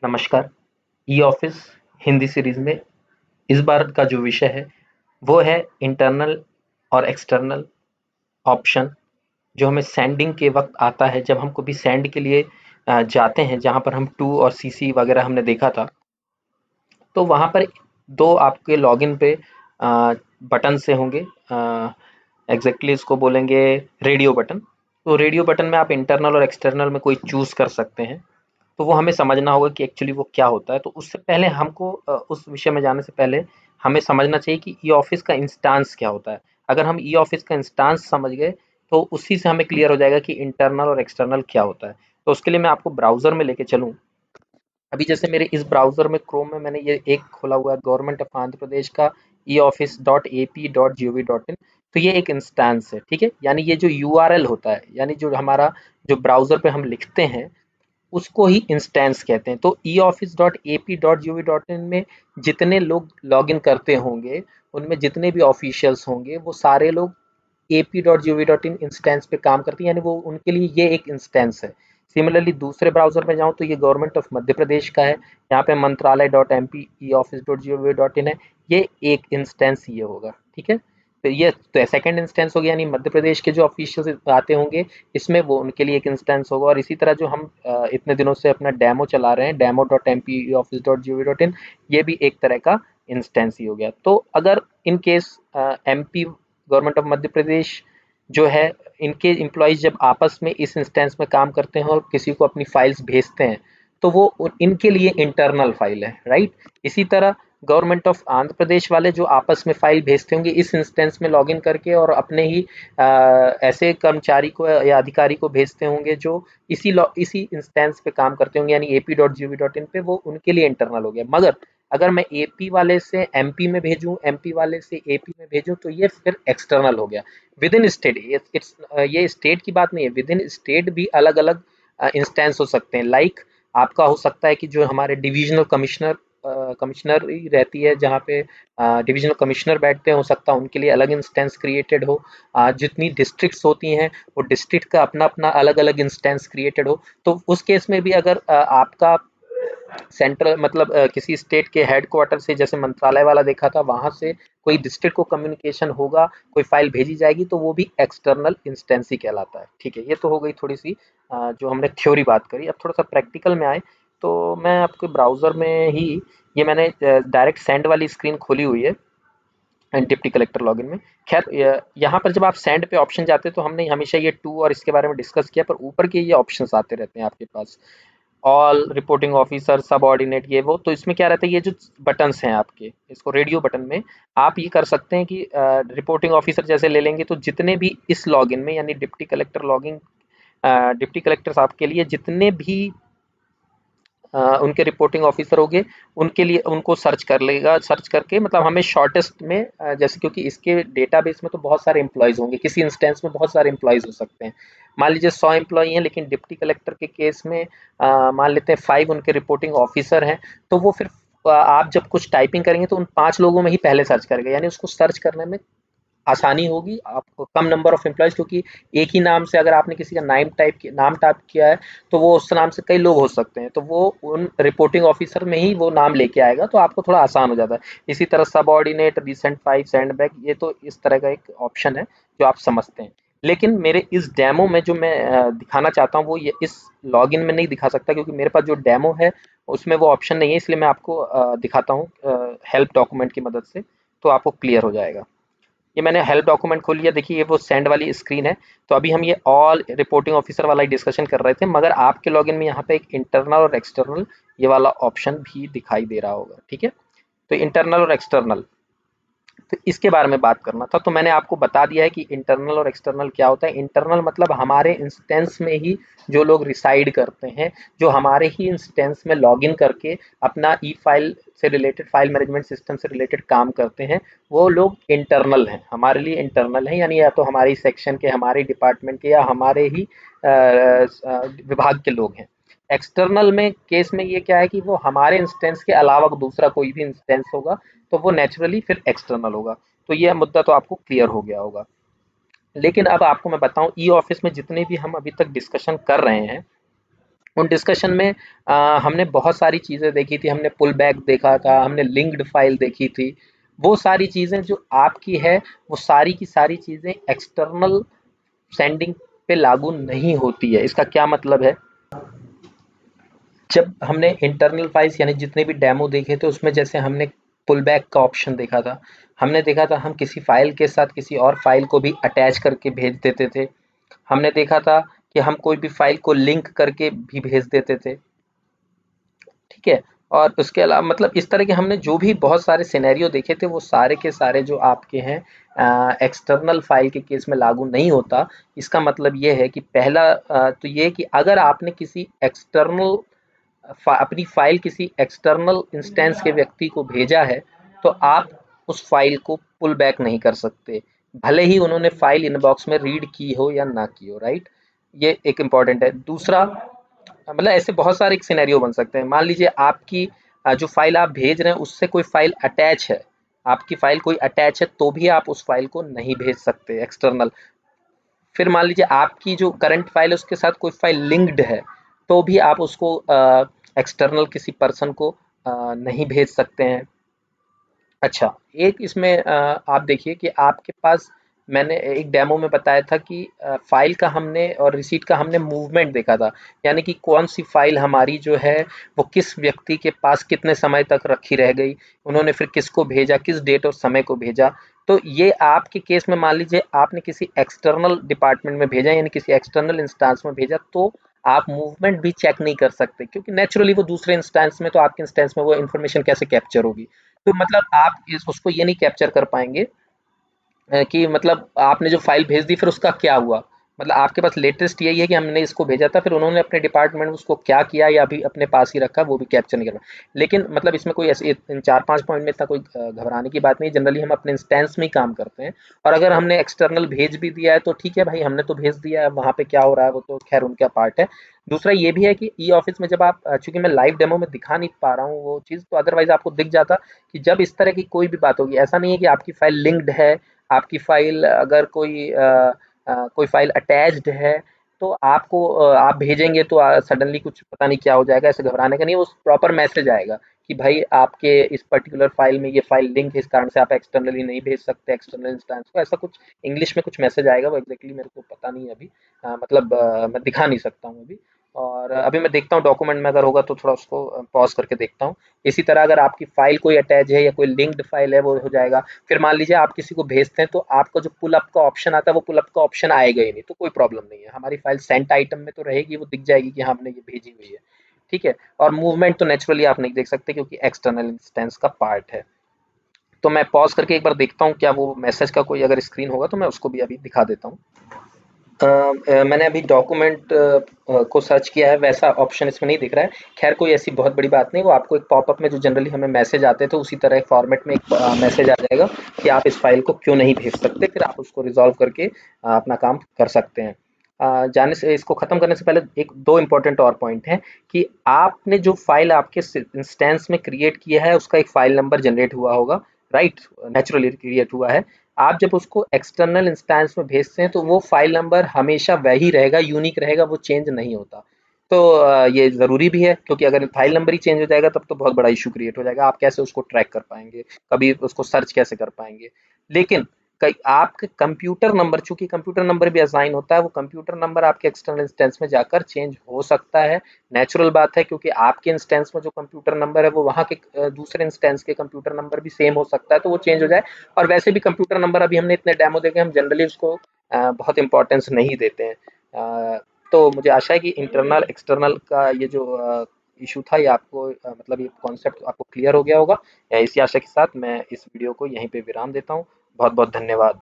नमस्कार। E office Hindi series में इस बार का जो विषय है वो है इंटरनल और एक्सटर्नल ऑप्शन, जो हमें सैंडिंग के वक्त आता है। जब हम कभी सैंड के लिए जाते हैं, जहाँ पर हम टू और सीसी वगैरह हमने देखा था, तो वहाँ पर दो आपके लॉगिन पे बटन से होंगे। एग्जैक्टली इसको बोलेंगे रेडियो बटन। तो रेडियो बटन में आप इंटरनल और एक्सटर्नल में कोई चूज कर सकते हैं। तो वो हमें समझना होगा कि एक्चुअली वो क्या होता है। तो उससे पहले हमको उस विषय में जाने से पहले हमें समझना चाहिए कि ई ऑफिस का इंस्टांस क्या होता है। अगर हम ई ऑफिस का इंस्टांस समझ गए तो उसी से हमें क्लियर हो जाएगा कि इंटरनल और एक्सटर्नल क्या होता है। तो उसके लिए मैं आपको ब्राउजर में लेके चलूँ। अभी जैसे मेरे इस ब्राउजर में क्रोम में मैंने ये एक खोला हुआ है, गवर्नमेंट ऑफ आंध्र प्रदेश का eoffice.ap.gov.in। तो ये एक इंस्टेंस है, ठीक है। यानी ये जो यूआरएल होता है, यानी जो हमारा जो ब्राउजर पे हम लिखते हैं, उसको ही इंस्टेंस कहते हैं। तो eoffice.ap.gov.in में जितने लोग लॉगिन करते होंगे, उनमें जितने भी ऑफिशियल्स होंगे, वो सारे लोग ap.gov.in इंस्टेंस पे काम करती है, यानी वो उनके लिए ये एक इंस्टेंस है। सिमिलरली दूसरे ब्राउजर में जाऊं तो ये गवर्नमेंट ऑफ मध्य प्रदेश का है, यहाँ पे Mantralaya dot M P E office dot G O V dot in है। ये एक इंस्टेंस ये होगा, ठीक है। तो ये तो सेकंड इंस्टेंस हो गया, यानी मध्य प्रदेश के जो ऑफिशियल आते होंगे, इसमें वो उनके लिए एक इंस्टेंस होगा। और इसी तरह जो हम इतने दिनों से अपना डेमो चला रहे हैं, demo dot M P E office dot G O V dot in, ये भी एक तरह का इंस्टेंस ही हो गया। तो अगर in case M P government of Madhya Pradesh जो है, इनके एम्प्लॉयज जब आपस में इस इंस्टेंस में काम करते हैं और किसी को अपनी फाइल्स भेजते हैं, तो वो इनके लिए इंटरनल फाइल है, राइट। इसी तरह गवर्नमेंट ऑफ आंध्र प्रदेश वाले जो आपस में फाइल भेजते होंगे इस इंस्टेंस में लॉगिन करके, और अपने ही ऐसे कर्मचारी को या अधिकारी को भेजते होंगे जो इसी इंस्टेंस पे काम करते होंगे, यानी ap.gov.in पे, वो उनके लिए इंटरनल हो गया। मगर अगर मैं एपी वाले से एमपी में भेजूं, एमपी वाले से एपी में भेजूं, तो ये फिर एक्सटर्नल हो गया। विद इन स्टेट, ये स्टेट की बात नहीं है, विद इन स्टेट भी अलग अलग इंस्टेंस हो सकते हैं। लाइक आपका हो सकता है कि जो हमारे डिविजनल कमिश्नर ही रहती है, जहाँ पे डिविजनल कमिश्नर बैठते हैं, हो सकता है उनके लिए अलग इंस्टेंस क्रिएटेड हो। जितनी डिस्ट्रिक्ट्स होती हैं, वो डिस्ट्रिक्ट का अपना अपना अलग अलग इंस्टेंस क्रिएटेड हो। तो उस केस में भी अगर आपका सेंट्रल मतलब किसी स्टेट के हेडक्वार्टर से, जैसे मंत्रालय वाला देखा था, वहां से कोई डिस्ट्रिक्ट को कम्युनिकेशन होगा, कोई फाइल भेजी जाएगी, तो वो भी एक्सटर्नल इंस्टेंस ही कहलाता है, ठीक है। ये तो हो गई थोड़ी सी जो हमने थ्योरी बात करी। अब थोड़ा सा प्रैक्टिकल में आए तो मैं आपके ब्राउजर में ही, ये मैंने डायरेक्ट सेंड वाली स्क्रीन खोली हुई है डिप्टी कलेक्टर लॉगिन में। खैर यहाँ पर जब आप सेंड पे ऑप्शन जाते हैं, तो हमने हमेशा ये टू और इसके बारे में डिस्कस किया, पर ऊपर के ये ऑप्शंस आते रहते हैं आपके पास, ऑल रिपोर्टिंग ऑफिसर, सबऑर्डिनेट, ये वो। तो इसमें क्या रहता है, ये जो बटन्स हैं आपके, इसको रेडियो बटन में आप ये कर सकते हैं कि रिपोर्टिंग ऑफिसर जैसे ले लेंगे, तो जितने भी इस लॉगिन में, यानी deputy collector login, deputy collector साहब के लिए जितने भी उनके रिपोर्टिंग ऑफिसर होंगे, उनके लिए उनको सर्च कर लेगा। सर्च करके मतलब हमें शॉर्टेस्ट में जैसे, क्योंकि इसके डेटाबेस में तो बहुत सारे एम्प्लॉयज होंगे, किसी इंस्टेंस में बहुत सारे एम्प्लॉयज हो सकते हैं। मान लीजिए 100 एम्प्लॉय हैं, लेकिन डिप्टी कलेक्टर के केस में मान लेते हैं 5 उनके रिपोर्टिंग ऑफिसर हैं। तो वो फिर आप जब कुछ टाइपिंग करेंगे तो उन 5 लोगों में ही पहले सर्च करेगा, यानी उसको सर्च करने में आसानी होगी आपको, कम नंबर ऑफ एम्प्लॉयज। क्योंकि एक ही नाम से अगर आपने किसी का नाम टाइप किया है, तो वो उस नाम से कई लोग हो सकते हैं, तो वो उन रिपोर्टिंग ऑफिसर में ही वो नाम लेके आएगा, तो आपको थोड़ा आसान हो जाता है। इसी तरह सब ordinate, recent five, send back, ये तो इस तरह का एक ऑप्शन है जो आप समझते हैं। लेकिन मेरे इस डेमो में जो मैं दिखाना चाहता हूँ, वो ये इस लॉगिन में नहीं दिखा सकता, क्योंकि मेरे पास जो डेमो है उसमें वो ऑप्शन नहीं है। इसलिए मैं आपको दिखाता हूँ हेल्प डॉक्यूमेंट की मदद से, तो आपको क्लियर हो जाएगा। ये मैंने हेल्प डॉक्यूमेंट खोल लिया, देखिए ये वो सेंड वाली स्क्रीन है। तो अभी हम ये ऑल रिपोर्टिंग ऑफिसर वाला ही डिस्कशन कर रहे थे, मगर आपके लॉगिन में यहाँ पे एक इंटरनल और एक्सटर्नल ये वाला ऑप्शन भी दिखाई दे रहा होगा, ठीक है। तो इंटरनल और एक्सटर्नल, तो इसके बारे में बात करना था। तो मैंने आपको बता दिया है कि इंटरनल और एक्सटर्नल क्या होता है। इंटरनल मतलब हमारे इंस्टेंस में ही जो लोग रिसाइड करते हैं, जो हमारे ही इंस्टेंस में लॉगिन करके अपना ई फाइल से रिलेटेड, फाइल मैनेजमेंट सिस्टम से रिलेटेड काम करते हैं, वो लोग इंटरनल हैं, हमारे लिए इंटरनल हैं। यानी या तो हमारी सेक्शन के, हमारे डिपार्टमेंट के, या हमारे ही विभाग के लोग हैं। एक्सटर्नल में केस में ये क्या है कि वो हमारे इंस्टेंस के अलावा दूसरा कोई भी इंस्टेंस होगा, तो वो नेचुरली फिर एक्सटर्नल होगा। तो ये मुद्दा तो आपको क्लियर हो गया होगा। लेकिन अब आपको मैं बताऊं, ई ऑफिस में जितने भी हम अभी तक डिस्कशन कर रहे हैं, उन डिस्कशन में हमने बहुत सारी चीज़ें देखी थी, हमने पुल बैक देखा था, हमने लिंक्ड फाइल देखी थी। वो सारी चीज़ें जो आपकी है, वो सारी की सारी चीज़ें एक्सटर्नल सेंडिंग पे लागू नहीं होती है। इसका क्या मतलब है? जब हमने इंटरनल फाइल्स यानी जितने भी डेमो देखे थे उसमें जैसे हमने पुल बैक का ऑप्शन देखा था, हमने देखा था हम किसी फाइल के साथ किसी और फाइल को भी अटैच करके भेज देते थे। हमने देखा था कि हम कोई भी फाइल को लिंक करके भी भेज देते थे। ठीक है। और उसके अलावा मतलब इस तरह के हमने जो भी बहुत सारे सिनेरियो देखे थे वो सारे के सारे जो आपके हैं एक्सटर्नल फाइल के केस में लागू नहीं होता। इसका मतलब ये है कि पहला तो ये कि अगर आपने किसी एक्सटर्नल अपनी फाइल किसी एक्सटर्नल इंस्टेंस के व्यक्ति को भेजा है तो आप उस फाइल को पुल बैक नहीं कर सकते, भले ही उन्होंने फाइल इनबॉक्स में रीड की हो या ना की हो। राइट, ये एक इम्पॉर्टेंट है। दूसरा, मतलब ऐसे बहुत सारे सिनेरियो बन सकते हैं। मान लीजिए आपकी जो फाइल आप भेज रहे हैं उससे कोई फाइल अटैच है, आपकी फाइल कोई अटैच है तो भी आप उस फाइल को नहीं भेज सकते एक्सटर्नल। फिर मान लीजिए आपकी जो करंट फाइल है उसके साथ कोई फाइल लिंक्ड है तो भी आप उसको एक्सटर्नल किसी पर्सन को नहीं भेज सकते हैं। अच्छा, एक इसमें आप देखिए कि आपके पास मैंने एक डेमो में बताया था कि फ़ाइल का हमने और रिसीट का हमने मूवमेंट देखा था। यानी कि कौन-सी फ़ाइल हमारी जो है वो किस व्यक्ति के पास कितने समय तक रखी रह गई, उन्होंने फिर किसको भेजा, किस डेट और समय को भेजा। तो ये आपके केस में मान लीजिए आपने किसी एक्सटर्नल डिपार्टमेंट में भेजा यानी किसी एक्सटर्नल इंस्टेंस में भेजा तो आप मूवमेंट भी चेक नहीं कर सकते क्योंकि नेचुरली वो दूसरे इंस्टेंस में तो आपके इंस्टेंस में वो इन्फॉर्मेशन कैसे कैप्चर होगी। तो मतलब आप इस उसको ये नहीं कैप्चर कर पाएँगे कि मतलब आपने जो फ़ाइल भेज दी फिर उसका क्या हुआ? मतलब आपके पास लेटेस्ट यही है कि हमने इसको भेजा था फिर उन्होंने अपने डिपार्टमेंट में उसको क्या किया या अभी अपने पास ही रखा वो भी कैप्चर नहीं कर पाए। लेकिन मतलब इसमें कोई ऐसे इन 4-5 पॉइंट में इतना कोई घबराने की बात नहीं है। जनरली हम अपने इंस्टेंस में ही काम करते हैं और अगर हमने एक्सटर्नल भेज भी दिया है तो ठीक है भाई, हमने तो भेज दिया है, वहाँ पे क्या हो रहा है वो तो ख़ैर उनका पार्ट है। दूसरा ये भी है कि ई-ऑफ़िस में जब आप चूँकि मैं लाइव डेमो में दिखा नहीं पा रहा हूँ वो चीज़, तो अदरवाइज़ आपको दिख जाता कि जब इस तरह की कोई भी बात होगी, ऐसा नहीं है कि आपकी फ़ाइल लिंक्ड है, आपकी फ़ाइल अगर कोई फ़ाइल अटैच्ड है तो आपको आप भेजेंगे तो सडनली कुछ पता नहीं क्या हो जाएगा, ऐसे घबराने का नहीं है। उस प्रॉपर मैसेज आएगा कि भाई आपके इस पर्टिकुलर फ़ाइल में ये फ़ाइल लिंक है, इस कारण से आप एक्सटर्नली नहीं भेज सकते एक्सटर्नल इंस्टेंस को। ऐसा कुछ इंग्लिश में कुछ मैसेज आएगा, वो एग्ज़ैक्टली मेरे को पता नहीं है अभी। मतलब मैं दिखा नहीं सकता हूँ अभी। और अभी मैं देखता हूँ डॉक्यूमेंट में अगर होगा तो थोड़ा उसको पॉज़ करके देखता हूँ। इसी तरह अगर आपकी फ़ाइल कोई अटैच है या कोई लिंक्ड फ़ाइल है वो हो जाएगा। फिर मान लीजिए आप किसी को भेजते हैं तो आपका जो पुल अप का ऑप्शन आता है वो पुल अप का ऑप्शन आएगा ही नहीं, तो कोई प्रॉब्लम नहीं है। हमारी फ़ाइल सेंट आइटम में तो रहेगी, वो दिख जाएगी कि हाँ, हमने ये भेजी हुई है। ठीक है? और मूवमेंट तो नेचुरली आप नहीं देख सकते क्योंकि एक्सटर्नल इंस्टेंस का पार्ट है। तो मैं पॉज़ करके एक बार देखता हूँ क्या वो मैसेज का कोई अगर स्क्रीन होगा तो मैं उसको भी अभी दिखा देता हूँ। मैंने अभी डॉक्यूमेंट को सर्च किया है, वैसा ऑप्शन इसमें नहीं दिख रहा है। ख़ैर कोई ऐसी बहुत बड़ी बात नहीं, वो आपको एक पॉपअप में जो जनरली हमें मैसेज आते थे उसी तरह फॉर्मेट में एक मैसेज आ जाएगा कि आप इस फ़ाइल को क्यों नहीं भेज सकते, फिर आप उसको रिज़ॉल्व करके अपना काम कर सकते हैं। जाने से इसको ख़त्म करने से पहले एक 2 इम्पोर्टेंट और पॉइंट हैं कि आपने जो फ़ाइल आपके इंस्टेंस में क्रिएट किया है उसका एक फ़ाइल नंबर जनरेट हुआ होगा, राइट? नेचुरली क्रिएट हुआ है। आप जब उसको एक्सटर्नल इंस्टेंस में भेजते हैं तो वो फाइल नंबर हमेशा वही रहेगा, यूनिक रहेगा, वो चेंज नहीं होता। तो ये ज़रूरी भी है क्योंकि अगर फाइल नंबर ही चेंज हो जाएगा तब तो बहुत बड़ा इशू क्रिएट हो जाएगा। आप कैसे उसको ट्रैक कर पाएंगे, कभी उसको सर्च कैसे कर पाएंगे। लेकिन कई आपके कंप्यूटर नंबर, चूंकि कंप्यूटर नंबर भी असाइन होता है, वो कंप्यूटर नंबर आपके एक्सटर्नल इंस्टेंस में जाकर चेंज हो सकता है। नेचुरल बात है क्योंकि आपके इंस्टेंस में जो कंप्यूटर नंबर है वो वहाँ के दूसरे इंस्टेंस के कंप्यूटर नंबर भी सेम हो सकता है, तो वो चेंज हो जाए। और वैसे भी कंप्यूटर नंबर अभी हमने इतने डेमो देखे, हम जनरली उसको बहुत इंपॉर्टेंस नहीं देते हैं। तो मुझे आशा है कि इंटरनल एक्सटर्नल का ये जो इशू था ये आपको मतलब ये कॉन्सेप्ट आपको क्लियर हो गया होगा। इसी आशा के साथ मैं इस वीडियो को यहीं पे विराम देता हूँ। बहुत बहुत धन्यवाद।